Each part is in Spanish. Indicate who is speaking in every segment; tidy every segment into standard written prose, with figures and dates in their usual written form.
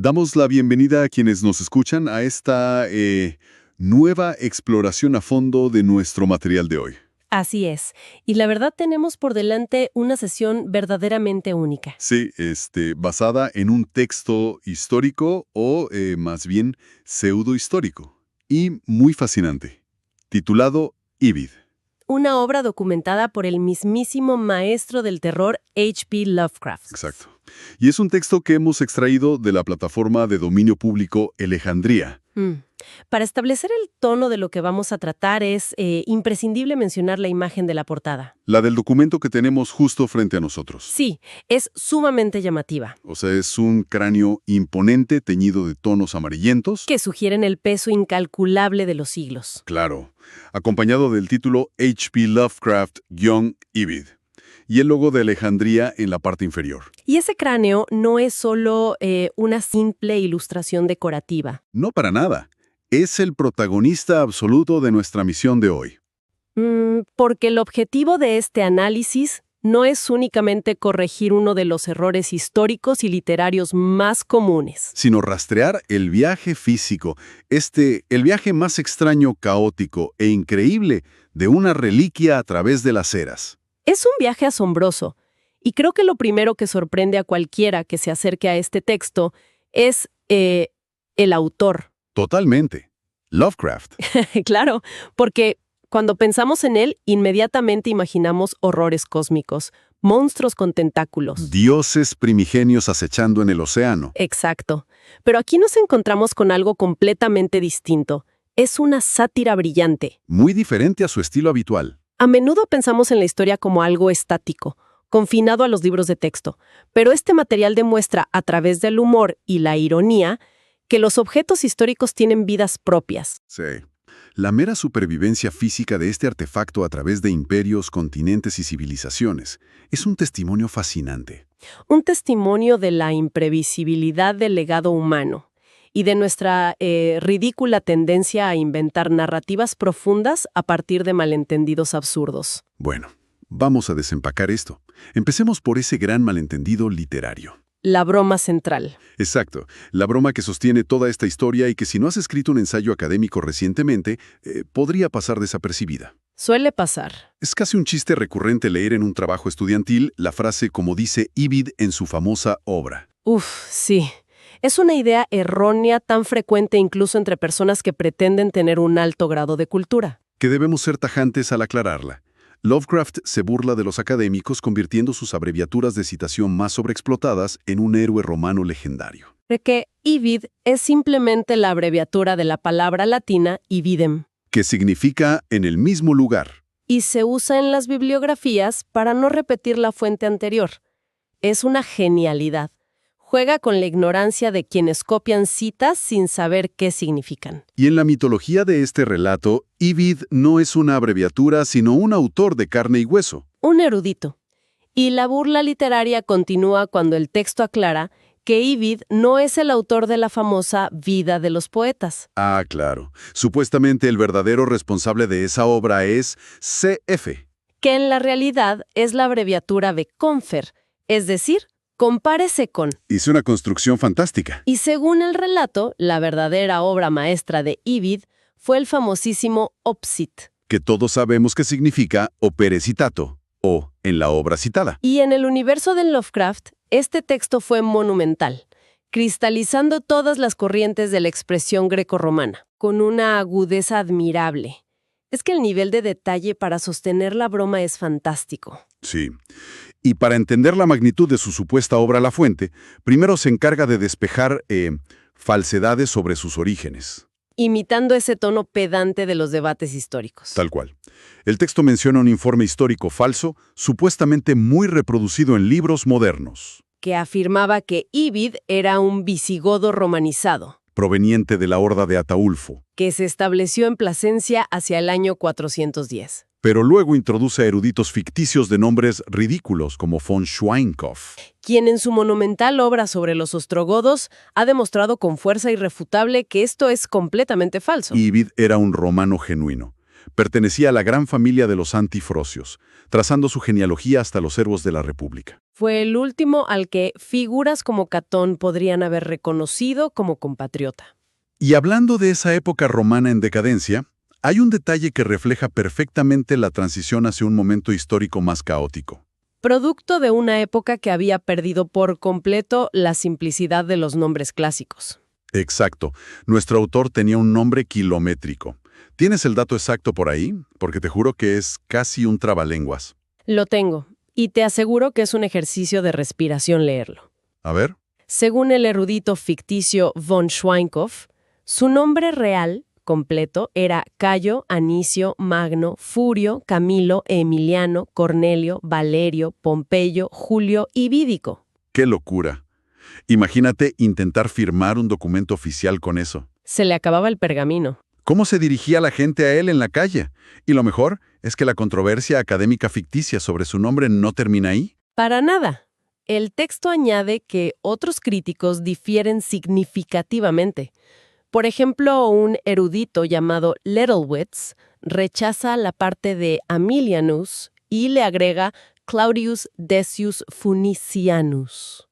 Speaker 1: Damos la bienvenida a quienes nos escuchan a esta nueva exploración a fondo de nuestro material de hoy.
Speaker 2: Así es. Y la verdad tenemos por delante una sesión verdaderamente única.
Speaker 1: Sí, basada en un texto histórico o más bien pseudohistórico. Y muy fascinante. Titulado Ibid.
Speaker 2: Una obra documentada por el mismísimo maestro del terror H.P. Lovecraft.
Speaker 1: Exacto. Y es un texto que hemos extraído de la plataforma de dominio público Alejandría.
Speaker 2: Para establecer el tono de lo que vamos a tratar es imprescindible mencionar la imagen de la portada.
Speaker 1: La del documento que tenemos justo frente a nosotros.
Speaker 2: Sí, es sumamente llamativa.
Speaker 1: O sea, es un cráneo imponente teñido de tonos amarillentos.
Speaker 2: Que sugieren el peso incalculable de los siglos.
Speaker 1: Claro. Acompañado del título H.P. Lovecraft-Ibid. Y el logo de Alejandría en la parte inferior.
Speaker 2: Y ese cráneo no es solo una simple ilustración decorativa.
Speaker 1: No para nada. Es el protagonista absoluto de nuestra misión de hoy.
Speaker 2: Porque el objetivo de este análisis no es únicamente corregir uno de los errores históricos y literarios más comunes,
Speaker 1: Sino rastrear el viaje físico, el viaje más extraño, caótico e increíble de una reliquia a través de las eras.
Speaker 2: Es un viaje asombroso, y creo que lo primero que sorprende a cualquiera que se acerque a este texto es el autor.
Speaker 1: Totalmente. Lovecraft.
Speaker 2: Claro, porque cuando pensamos en él, inmediatamente imaginamos horrores cósmicos, monstruos con tentáculos.
Speaker 1: Dioses primigenios acechando en el océano.
Speaker 2: Exacto. Pero aquí nos encontramos con algo completamente distinto. Es una sátira brillante.
Speaker 1: Muy diferente a su estilo habitual.
Speaker 2: A menudo pensamos en la historia como algo estático, confinado a los libros de texto, pero este material demuestra, a través del humor y la ironía, que los objetos históricos tienen vidas propias.
Speaker 1: Sí. La mera supervivencia física de este artefacto a través de imperios, continentes y civilizaciones es un testimonio fascinante.
Speaker 2: Un testimonio de la imprevisibilidad del legado humano y de nuestra ridícula tendencia a inventar narrativas profundas a partir de malentendidos absurdos.
Speaker 1: Bueno, vamos a desempacar esto. Empecemos por ese gran malentendido literario.
Speaker 2: La broma central.
Speaker 1: Exacto, la broma que sostiene toda esta historia y que si no has escrito un ensayo académico recientemente, podría pasar desapercibida.
Speaker 2: Suele pasar.
Speaker 1: Es casi un chiste recurrente leer en un trabajo estudiantil la frase como dice Ibid en su famosa obra.
Speaker 2: Sí. Es una idea errónea tan frecuente incluso entre personas que pretenden tener un alto grado de cultura.
Speaker 1: Que debemos ser tajantes al aclararla. Lovecraft se burla de los académicos convirtiendo sus abreviaturas de citación más sobreexplotadas en un héroe romano legendario.
Speaker 2: De que Ibid es simplemente la abreviatura de la palabra latina ibidem.
Speaker 1: Que significa en el mismo lugar.
Speaker 2: Y se usa en las bibliografías para no repetir la fuente anterior. Es una genialidad. Juega con la ignorancia de quienes copian citas sin saber qué significan.
Speaker 1: Y en la mitología de este relato, Ibid no es una abreviatura, sino un autor de carne y hueso.
Speaker 2: Un erudito. Y la burla literaria continúa cuando el texto aclara que Ibid no es el autor de la famosa Vida de los Poetas.
Speaker 1: Ah, claro. Supuestamente el verdadero responsable de esa obra es C.F.
Speaker 2: Que en la realidad es la abreviatura de Confer, es decir, compárese con.
Speaker 1: Hizo una construcción fantástica.
Speaker 2: Y según el relato, la verdadera obra maestra de Ibid fue el famosísimo Opsit.
Speaker 1: Que todos sabemos que significa opere citato, o en la obra citada.
Speaker 2: Y en el universo de Lovecraft, este texto fue monumental, cristalizando todas las corrientes de la expresión grecorromana, con una agudeza admirable. Es que el nivel de detalle para sostener la broma es fantástico.
Speaker 1: Sí. Y para entender la magnitud de su supuesta obra La Fuente, primero se encarga de despejar falsedades sobre sus orígenes.
Speaker 2: Imitando ese tono pedante de los debates históricos.
Speaker 1: Tal cual. El texto menciona un informe histórico falso, supuestamente muy reproducido en libros modernos.
Speaker 2: Que afirmaba que Ibid era un visigodo romanizado.
Speaker 1: Proveniente de la horda de Ataulfo.
Speaker 2: Que se estableció en Plasencia hacia el año 410.
Speaker 1: Pero luego introduce a eruditos ficticios de nombres ridículos como von Schweinkopf.
Speaker 2: Quien en su monumental obra sobre los ostrogodos ha demostrado con fuerza irrefutable que esto es completamente falso.
Speaker 1: Ibid era un romano genuino. Pertenecía a la gran familia de los antifrocios, trazando su genealogía hasta los servos de la República.
Speaker 2: Fue el último al que figuras como Catón podrían haber reconocido como compatriota.
Speaker 1: Y hablando de esa época romana en decadencia, hay un detalle que refleja perfectamente la transición hacia un momento histórico más caótico.
Speaker 2: Producto de una época que había perdido por completo la simplicidad de los nombres clásicos.
Speaker 1: Exacto. Nuestro autor tenía un nombre kilométrico. ¿Tienes el dato exacto por ahí? Porque te juro que es casi un trabalenguas.
Speaker 2: Lo tengo, y te aseguro que es un ejercicio de respiración leerlo.
Speaker 1: A ver.
Speaker 2: Según el erudito ficticio von Schweinkopf, su nombre real, completo, era Cayo Anicio Magno Furio Camilo Emiliano Cornelio Valerio Pompeyo Julio y Vídico.
Speaker 1: ¡Qué locura! Imagínate intentar firmar un documento oficial con eso.
Speaker 2: Se le acababa el pergamino.
Speaker 1: ¿Cómo se dirigía la gente a él en la calle? Y lo mejor es que la controversia académica ficticia sobre su nombre no termina ahí.
Speaker 2: Para nada. El texto añade que otros críticos difieren significativamente. Por ejemplo, un erudito llamado Lettlewitz rechaza la parte de Amilianus y le agrega Claudius Decius Funicianus.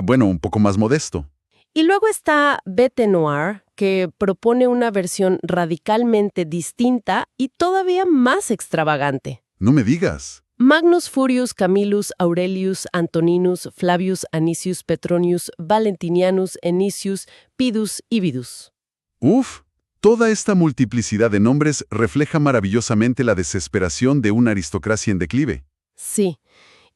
Speaker 1: Bueno, un poco más modesto.
Speaker 2: Y luego está Betenoir, que propone una versión radicalmente distinta y todavía más extravagante.
Speaker 1: No me digas.
Speaker 2: Magnus Furius Camillus Aurelius Antoninus Flavius Anicius Petronius Valentinianus Enicius Pidus Ividus.
Speaker 1: Uf, toda esta multiplicidad de nombres refleja maravillosamente la desesperación de una aristocracia en declive.
Speaker 2: Sí,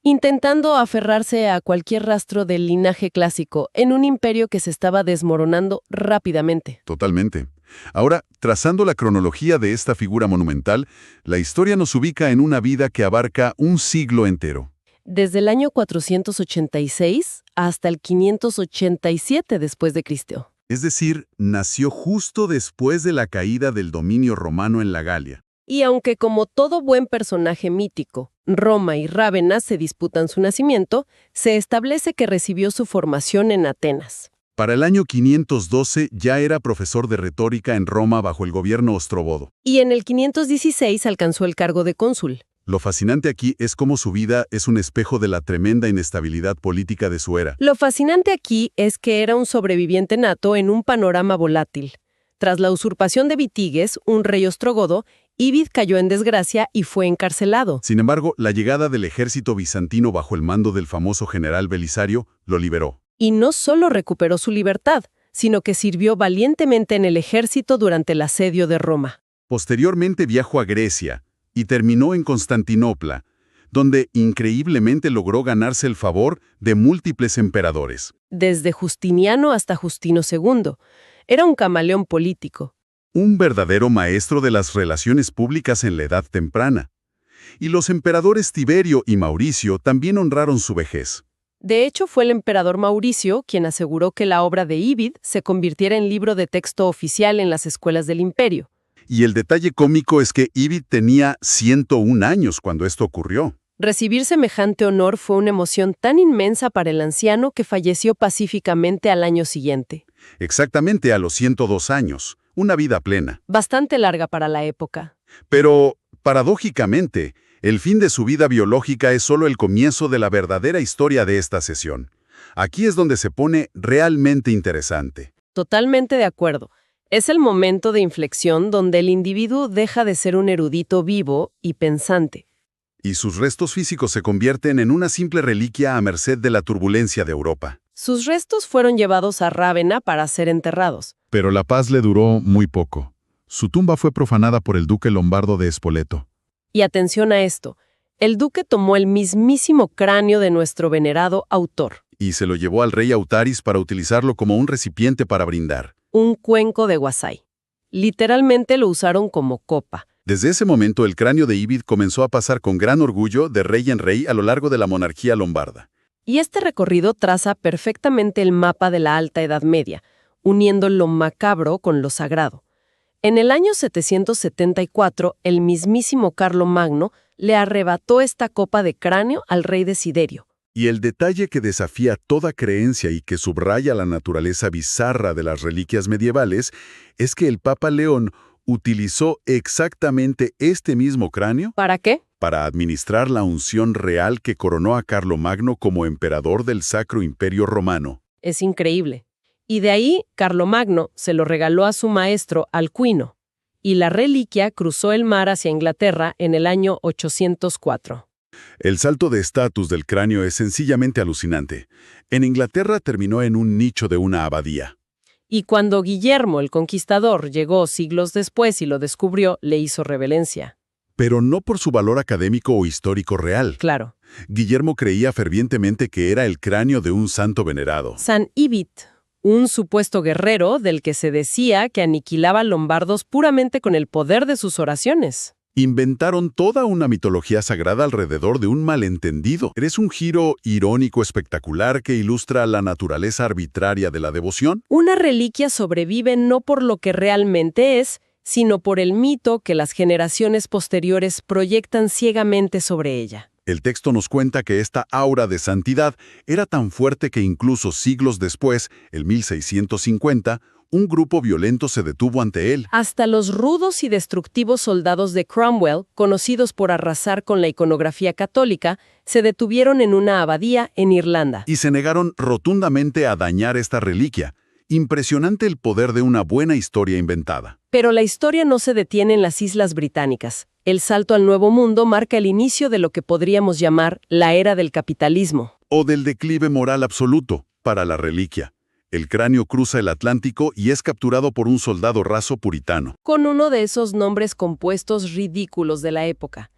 Speaker 2: intentando aferrarse a cualquier rastro del linaje clásico en un imperio que se estaba desmoronando rápidamente.
Speaker 1: Totalmente. Ahora, trazando la cronología de esta figura monumental, la historia nos ubica en una vida que abarca un siglo entero.
Speaker 2: Desde el año 486 hasta el 587 después de Cristo.
Speaker 1: Es decir, nació justo después de la caída del dominio romano en la Galia.
Speaker 2: Y aunque como todo buen personaje mítico, Roma y Rávena se disputan su nacimiento, se establece que recibió su formación en Atenas.
Speaker 1: Para el año 512 ya era profesor de retórica en Roma bajo el gobierno ostrogodo.
Speaker 2: Y en el 516 alcanzó el cargo de cónsul.
Speaker 1: Lo fascinante aquí es cómo su vida es un espejo de la tremenda inestabilidad política de su era.
Speaker 2: Lo fascinante aquí es que era un sobreviviente nato en un panorama volátil. Tras la usurpación de Vitiges, un rey ostrogodo, Ibid cayó en desgracia y fue encarcelado.
Speaker 1: Sin embargo, la llegada del ejército bizantino bajo el mando del famoso general Belisario lo liberó.
Speaker 2: Y no solo recuperó su libertad, sino que sirvió valientemente en el ejército durante el asedio de Roma.
Speaker 1: Posteriormente viajó a Grecia y terminó en Constantinopla, donde increíblemente logró ganarse el favor de múltiples emperadores.
Speaker 2: Desde Justiniano hasta Justino II. Era un camaleón político.
Speaker 1: Un verdadero maestro de las relaciones públicas en la edad temprana. Y los emperadores Tiberio y Mauricio también honraron su vejez.
Speaker 2: De hecho, fue el emperador Mauricio quien aseguró que la obra de Ibid se convirtiera en libro de texto oficial en las escuelas del imperio.
Speaker 1: Y el detalle cómico es que Ibid tenía 101 años cuando esto ocurrió.
Speaker 2: Recibir semejante honor fue una emoción tan inmensa para el anciano que falleció pacíficamente al año siguiente.
Speaker 1: Exactamente a los 102 años, una vida plena.
Speaker 2: Bastante larga para la época.
Speaker 1: Pero, paradójicamente, el fin de su vida biológica es solo el comienzo de la verdadera historia de esta sesión. Aquí es donde se pone realmente interesante.
Speaker 2: Totalmente de acuerdo. Es el momento de inflexión donde el individuo deja de ser un erudito vivo y pensante.
Speaker 1: Y sus restos físicos se convierten en una simple reliquia a merced de la turbulencia de Europa.
Speaker 2: Sus restos fueron llevados a Rávena para ser enterrados.
Speaker 1: Pero la paz le duró muy poco. Su tumba fue profanada por el duque lombardo de Spoleto.
Speaker 2: Y atención a esto, el duque tomó el mismísimo cráneo de nuestro venerado autor.
Speaker 1: Y se lo llevó al rey Autaris para utilizarlo como un recipiente para brindar.
Speaker 2: Un cuenco de Guasay. Literalmente lo usaron como copa.
Speaker 1: Desde ese momento el cráneo de Ibid comenzó a pasar con gran orgullo de rey en rey a lo largo de la monarquía lombarda.
Speaker 2: Y este recorrido traza perfectamente el mapa de la Alta Edad Media, uniendo lo macabro con lo sagrado. En el año 774, el mismísimo Carlomagno le arrebató esta copa de cráneo al rey Desiderio.
Speaker 1: Y el detalle que desafía toda creencia y que subraya la naturaleza bizarra de las reliquias medievales es que el Papa León utilizó exactamente este mismo cráneo
Speaker 2: ¿Para qué?
Speaker 1: para administrar la unción real que coronó a Carlomagno como emperador del Sacro Imperio Romano.
Speaker 2: Es increíble. Y de ahí, Carlomagno se lo regaló a su maestro Alcuino, y la reliquia cruzó el mar hacia Inglaterra en el año 804.
Speaker 1: El salto de estatus del cráneo es sencillamente alucinante. En Inglaterra terminó en un nicho de una abadía.
Speaker 2: Y cuando Guillermo el Conquistador llegó siglos después y lo descubrió, le hizo reverencia.
Speaker 1: Pero no por su valor académico o histórico real.
Speaker 2: Claro.
Speaker 1: Guillermo creía fervientemente que era el cráneo de un santo venerado.
Speaker 2: San Ibit, un supuesto guerrero del que se decía que aniquilaba lombardos puramente con el poder de sus oraciones.
Speaker 1: Inventaron toda una mitología sagrada alrededor de un malentendido. Es un giro irónico espectacular que ilustra la naturaleza arbitraria de la devoción.
Speaker 2: Una reliquia sobrevive no por lo que realmente es, sino por el mito que las generaciones posteriores proyectan ciegamente sobre ella.
Speaker 1: El texto nos cuenta que esta aura de santidad era tan fuerte que incluso siglos después, en 1650, un grupo violento se detuvo ante él.
Speaker 2: Hasta los rudos y destructivos soldados de Cromwell, conocidos por arrasar con la iconografía católica, se detuvieron en una abadía en Irlanda.
Speaker 1: Y se negaron rotundamente a dañar esta reliquia. Impresionante el poder de una buena historia inventada.
Speaker 2: Pero la historia no se detiene en las Islas Británicas. El salto al Nuevo Mundo marca el inicio de lo que podríamos llamar la era del capitalismo.
Speaker 1: O del declive moral absoluto para la reliquia. El cráneo cruza el Atlántico y es capturado por un soldado raso puritano.
Speaker 2: Con uno de esos nombres compuestos ridículos de la época.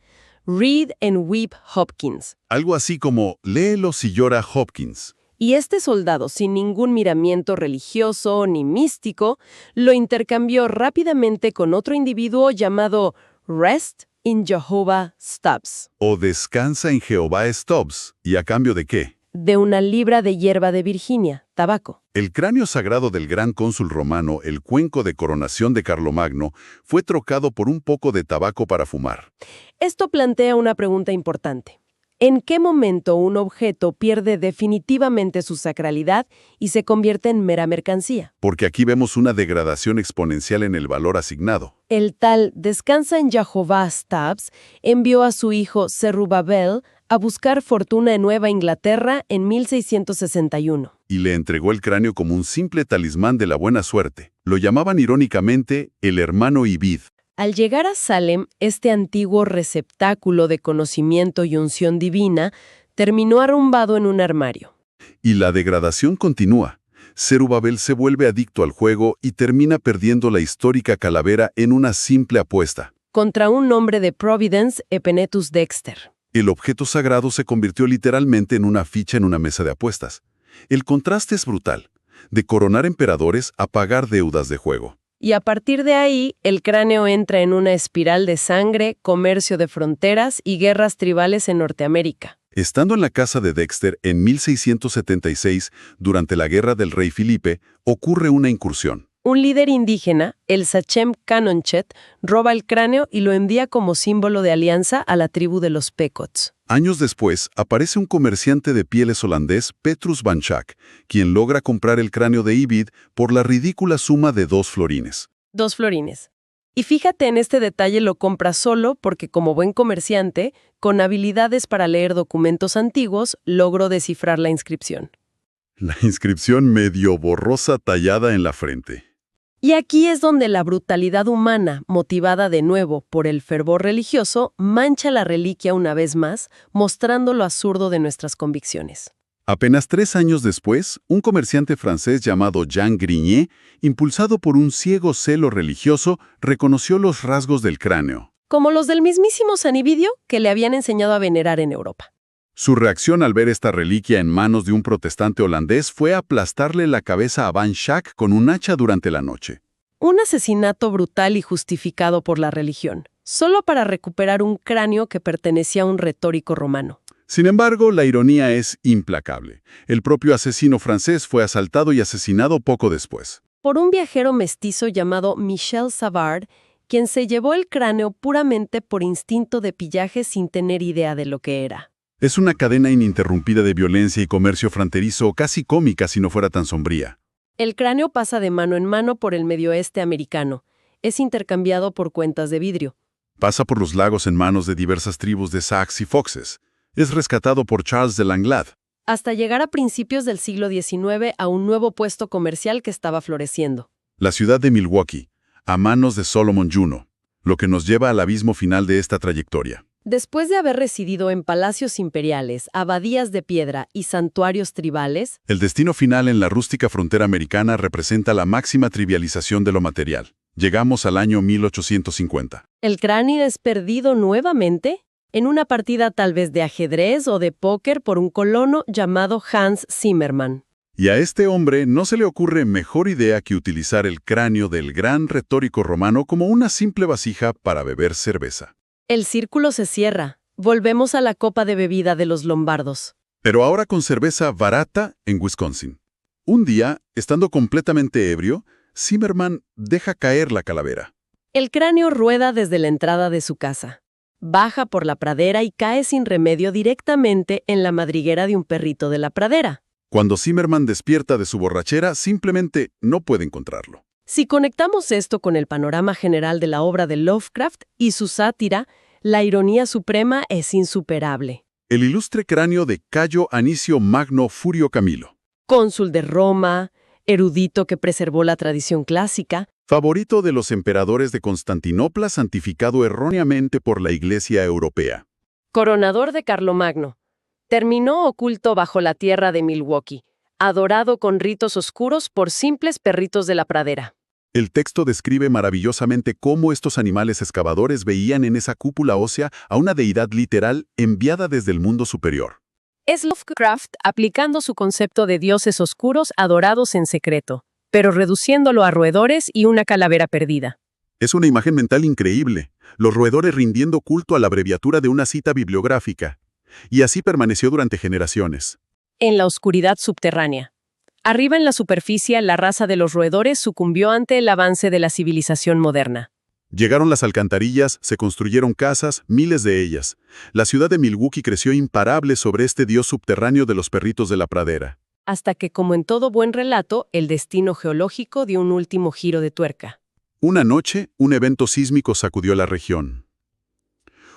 Speaker 2: Read and Weep Hopkins.
Speaker 1: Algo así como léelo si llora Hopkins.
Speaker 2: Y este soldado, sin ningún miramiento religioso ni místico, lo intercambió rápidamente con otro individuo llamado Rest in Jehovah Stubbs.
Speaker 1: O descansa en Jehová Stubbs. ¿Y a cambio de qué?
Speaker 2: De una libra de hierba de Virginia, tabaco.
Speaker 1: El cráneo sagrado del gran cónsul romano, el cuenco de coronación de Carlomagno, fue trocado por un poco de tabaco para fumar.
Speaker 2: Esto plantea una pregunta importante. ¿En qué momento un objeto pierde definitivamente su sacralidad y se convierte en mera mercancía?
Speaker 1: Porque aquí vemos una degradación exponencial en el valor asignado.
Speaker 2: El tal Descansa en Jehová Stubbs envió a su hijo Zerubabel a buscar fortuna en Nueva Inglaterra en 1661.
Speaker 1: Y le entregó el cráneo como un simple talismán de la buena suerte. Lo llamaban irónicamente el hermano Ibid.
Speaker 2: Al llegar a Salem, este antiguo receptáculo de conocimiento y unción divina terminó arrumbado en un armario.
Speaker 1: Y la degradación continúa. Zerubabel se vuelve adicto al juego y termina perdiendo la histórica calavera en una simple apuesta.
Speaker 2: Contra un hombre de Providence, Epenetus Dexter.
Speaker 1: El objeto sagrado se convirtió literalmente en una ficha en una mesa de apuestas. El contraste es brutal. De coronar emperadores a pagar deudas de juego.
Speaker 2: Y a partir de ahí, el cráneo entra en una espiral de sangre, comercio de fronteras y guerras tribales en Norteamérica.
Speaker 1: Estando en la casa de Dexter en 1676, durante la guerra del rey Felipe, ocurre una incursión.
Speaker 2: Un líder indígena, el Sachem Canonchet, roba el cráneo y lo envía como símbolo de alianza a la tribu de los Pequots.
Speaker 1: Años después, aparece un comerciante de pieles holandés, Petrus van Schack, quien logra comprar el cráneo de Ibid por la ridícula suma de 2 florines.
Speaker 2: 2 florines. Y fíjate en este detalle, lo compra solo porque como buen comerciante, con habilidades para leer documentos antiguos, logró descifrar la inscripción.
Speaker 1: La inscripción medio borrosa tallada en la frente.
Speaker 2: Y aquí es donde la brutalidad humana, motivada de nuevo por el fervor religioso, mancha la reliquia una vez más, mostrando lo absurdo de nuestras convicciones.
Speaker 1: Apenas 3 años después, un comerciante francés llamado Jean Grigné, impulsado por un ciego celo religioso, reconoció los rasgos del cráneo.
Speaker 2: Como los del mismísimo San Ibidio que le habían enseñado a venerar en Europa.
Speaker 1: Su reacción al ver esta reliquia en manos de un protestante holandés fue aplastarle la cabeza a Van Schack con un hacha durante la noche.
Speaker 2: Un asesinato brutal y justificado por la religión, solo para recuperar un cráneo que pertenecía a un retórico romano.
Speaker 1: Sin embargo, la ironía es implacable. El propio asesino francés fue asaltado y asesinado poco después.
Speaker 2: Por un viajero mestizo llamado Michel Savard, quien se llevó el cráneo puramente por instinto de pillaje sin tener idea de lo que era.
Speaker 1: Es una cadena ininterrumpida de violencia y comercio fronterizo, casi cómica si no fuera tan sombría.
Speaker 2: El cráneo pasa de mano en mano por el Medio Oeste americano, es intercambiado por cuentas de vidrio.
Speaker 1: Pasa por los lagos en manos de diversas tribus de Sacs y Foxes. Es rescatado por Charles de Langlade.
Speaker 2: Hasta llegar a principios del siglo XIX a un nuevo puesto comercial que estaba floreciendo.
Speaker 1: La ciudad de Milwaukee, a manos de Solomon Juno, lo que nos lleva al abismo final de esta trayectoria.
Speaker 2: Después de haber residido en palacios imperiales, abadías de piedra y santuarios tribales,
Speaker 1: El destino final en la rústica frontera americana representa la máxima trivialización de lo material. Llegamos al año 1850.
Speaker 2: el cráneo es perdido nuevamente en una partida tal vez de ajedrez o de póker por un colono llamado Hans Zimmermann.
Speaker 1: Y a este hombre no se le ocurre mejor idea que utilizar el cráneo del gran retórico romano como una simple vasija para beber cerveza.
Speaker 2: El círculo se cierra. Volvemos a la copa de bebida de los lombardos.
Speaker 1: Pero ahora con cerveza barata en Wisconsin. Un día, estando completamente ebrio, Zimmermann deja caer la calavera.
Speaker 2: El cráneo rueda desde la entrada de su casa. Baja por la pradera y cae sin remedio directamente en la madriguera de un perrito de la pradera.
Speaker 1: Cuando Zimmermann despierta de su borrachera, simplemente no puede encontrarlo.
Speaker 2: Si conectamos esto con el panorama general de la obra de Lovecraft y su sátira, la ironía suprema es insuperable.
Speaker 1: El ilustre cráneo de Cayo Anicio Magno Furio Camilo,
Speaker 2: Cónsul de Roma, erudito que preservó la tradición clásica,
Speaker 1: favorito de los emperadores de Constantinopla, santificado erróneamente por la Iglesia Europea.
Speaker 2: coronador de Carlomagno, terminó oculto bajo la tierra de Milwaukee, adorado con ritos oscuros por simples perritos de la pradera.
Speaker 1: El texto describe maravillosamente cómo estos animales excavadores veían en esa cúpula ósea a una deidad literal enviada desde el mundo superior.
Speaker 2: Es Lovecraft aplicando su concepto de dioses oscuros adorados en secreto, pero reduciéndolo a roedores y una calavera perdida.
Speaker 1: Es una imagen mental increíble, los roedores rindiendo culto a la abreviatura de una cita bibliográfica. Y así permaneció durante generaciones.
Speaker 2: En la oscuridad subterránea. Arriba en la superficie, la raza de los roedores sucumbió ante el avance de la civilización moderna.
Speaker 1: Llegaron las alcantarillas, se construyeron casas, miles de ellas. La ciudad de Milwaukee creció imparable sobre este dios subterráneo de los perritos de la pradera.
Speaker 2: Hasta que, como en todo buen relato, el destino geológico dio un último giro de tuerca.
Speaker 1: Una noche, un evento sísmico sacudió la región.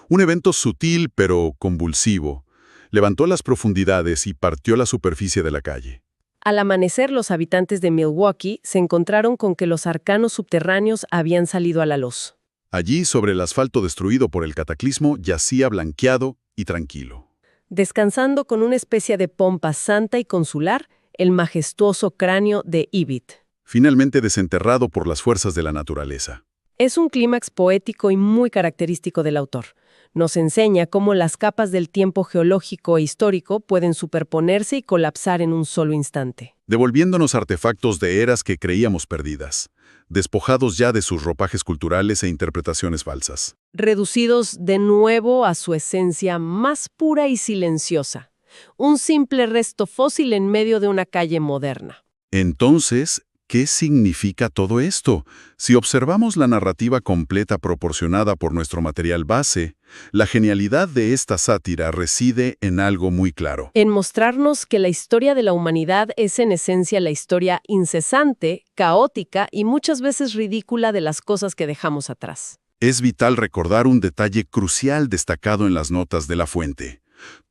Speaker 1: Un evento sutil pero convulsivo. Levantó las profundidades y partió la superficie de la calle.
Speaker 2: Al amanecer, los habitantes de Milwaukee se encontraron con que los arcanos subterráneos habían salido a la luz.
Speaker 1: Allí, sobre el asfalto destruido por el cataclismo, yacía blanqueado y tranquilo.
Speaker 2: Descansando con una especie de pompa santa y consular, el majestuoso cráneo de Ibit.
Speaker 1: Finalmente desenterrado por las fuerzas de la naturaleza.
Speaker 2: Es un clímax poético y muy característico del autor. Nos enseña cómo las capas del tiempo geológico e histórico pueden superponerse y colapsar en un solo instante.
Speaker 1: Devolviéndonos artefactos de eras que creíamos perdidas, despojados ya de sus ropajes culturales e interpretaciones falsas.
Speaker 2: Reducidos de nuevo a su esencia más pura y silenciosa. Un simple resto fósil en medio de una calle moderna.
Speaker 1: Entonces, ¿qué significa todo esto? Si observamos la narrativa completa proporcionada por nuestro material base, la genialidad de esta sátira reside en algo muy claro.
Speaker 2: En mostrarnos que la historia de la humanidad es en esencia la historia incesante, caótica y muchas veces ridícula de las cosas que dejamos atrás.
Speaker 1: Es vital recordar un detalle crucial destacado en las notas de la fuente.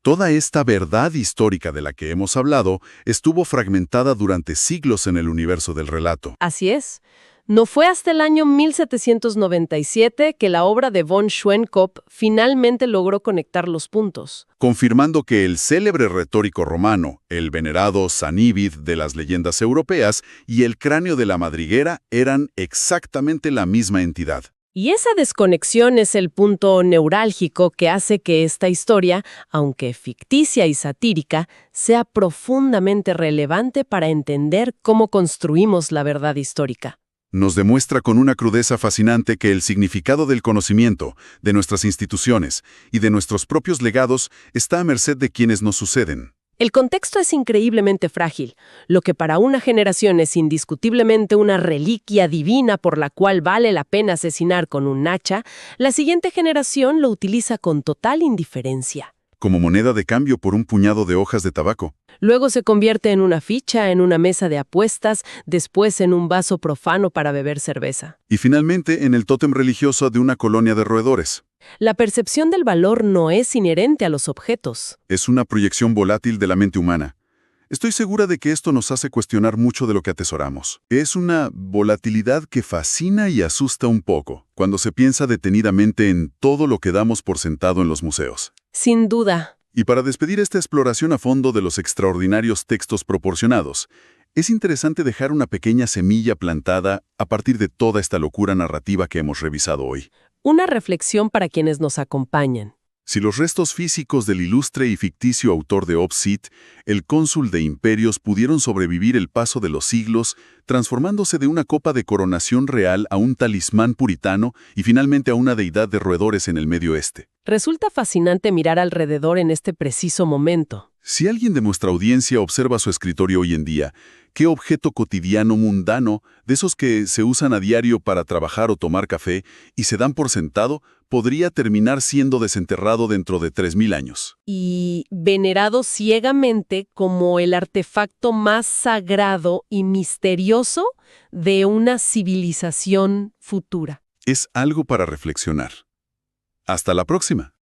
Speaker 1: Toda esta verdad histórica de la que hemos hablado estuvo fragmentada durante siglos en el universo del relato.
Speaker 2: Así es. No fue hasta el año 1797 que la obra de von Schwenkopf finalmente logró conectar los puntos.
Speaker 1: Confirmando que el célebre retórico romano, el venerado Sanívid de las leyendas europeas y el cráneo de la madriguera eran exactamente la misma entidad.
Speaker 2: Y esa desconexión es el punto neurálgico que hace que esta historia, aunque ficticia y satírica, sea profundamente relevante para entender cómo construimos la verdad histórica.
Speaker 1: Nos demuestra con una crudeza fascinante que el significado del conocimiento, de nuestras instituciones y de nuestros propios legados está a merced de quienes nos suceden.
Speaker 2: El contexto es increíblemente frágil. Lo que para una generación es indiscutiblemente una reliquia divina por la cual vale la pena asesinar con un hacha, la siguiente generación lo utiliza con total indiferencia.
Speaker 1: como moneda de cambio por un puñado de hojas de tabaco.
Speaker 2: Luego se convierte en una ficha, en una mesa de apuestas, después en un vaso profano para beber cerveza.
Speaker 1: Y finalmente en el tótem religioso de una colonia de roedores.
Speaker 2: La percepción del valor no es inherente a los objetos.
Speaker 1: Es una proyección volátil de la mente humana. Estoy segura de que esto nos hace cuestionar mucho de lo que atesoramos. Es una volatilidad que fascina y asusta un poco cuando se piensa detenidamente en todo lo que damos por sentado en los museos.
Speaker 2: Sin duda.
Speaker 1: Y para despedir esta exploración a fondo de los extraordinarios textos proporcionados, es interesante dejar una pequeña semilla plantada a partir de toda esta locura narrativa que hemos revisado hoy.
Speaker 2: Una reflexión para quienes nos acompañan.
Speaker 1: Si los restos físicos del ilustre y ficticio autor de Obsid, el cónsul de imperios, pudieron sobrevivir el paso de los siglos, transformándose de una copa de coronación real a un talismán puritano y finalmente a una deidad de roedores en el Medio Oeste.
Speaker 2: Resulta fascinante mirar alrededor en este preciso momento.
Speaker 1: Si alguien de nuestra audiencia observa su escritorio hoy en día, ¿qué objeto cotidiano mundano, de esos que se usan a diario para trabajar o tomar café y se dan por sentado, podría terminar siendo desenterrado dentro de 3000 años?
Speaker 2: Y venerado ciegamente como el artefacto más sagrado y misterioso de una civilización futura.
Speaker 1: Es algo para reflexionar. Hasta la próxima.